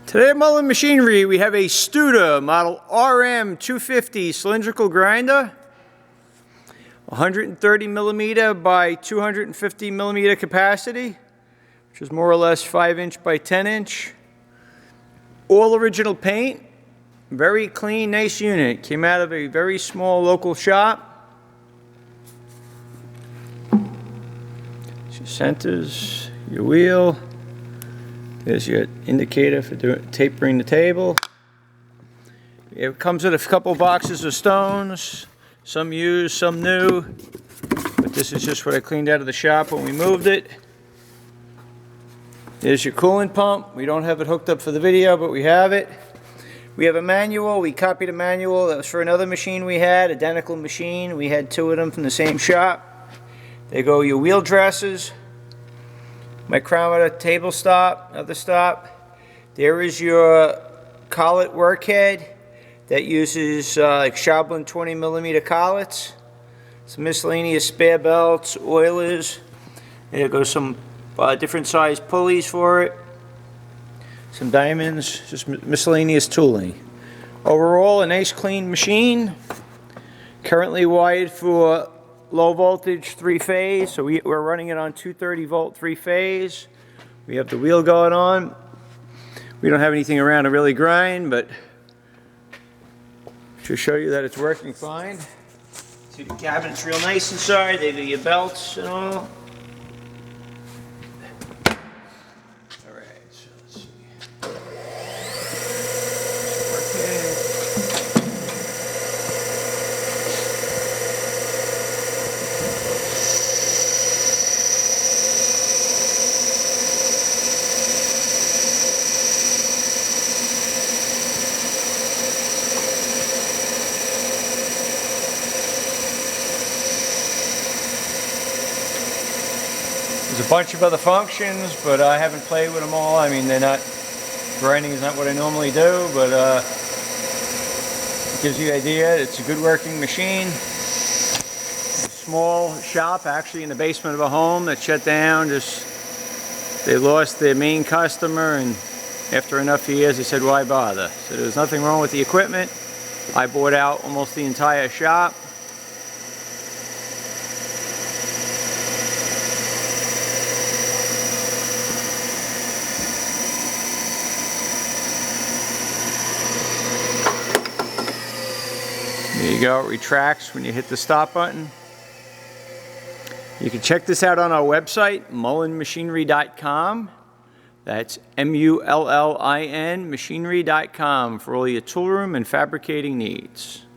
Today at Mullin Machinery we have a Studa model RM-250 cylindrical grinder, 130 millimeter by 250 millimeter capacity, which is more or less 5-inch by 10-inch. All original paint, very clean, nice unit. Came out of a very small local shop. Your centers, your wheel. There's your indicator for tapering the table. It comes with a couple boxes of stones, some used, some new. But this is just what I cleaned out of the shop when we moved it. There's your coolant pump. We don't have it hooked up for the video, but we have it. We have a manual. We copied a manual that was for another machine we had, identical machine. We had two of them from the same shop. There go your wheel dressers. Micrometer table stop, another stop. There is your Collet workhead that uses like Schaublin 20 millimeter Collets. Some miscellaneous spare belts, oilers. There goes some different size pulleys for it. Some diamonds, just miscellaneous tooling. Overall, a nice clean machine. Currently wired for low voltage 3-phase, so we're running it on 230 volt 3-phase. We have the wheel going on. We don't have anything around to really grind, but to show you that it's working fine. See, the cabinet's real nice inside. They do your belts and all. Alright, so let's see. There's a bunch of other functions, but I haven't played with them all. I mean, grinding is not what I normally do, but it gives you an idea. It's a good working machine. Small shop, actually in the basement of a home that shut down. They lost their main customer, and after enough years, they said, why bother? So there was nothing wrong with the equipment. I bought out almost the entire shop. There you go, it retracts when you hit the stop button. You can check this out on our website, mullinmachinery.com. That's M-U-L-L-I-N machinery.com for all your toolroom and fabricating needs.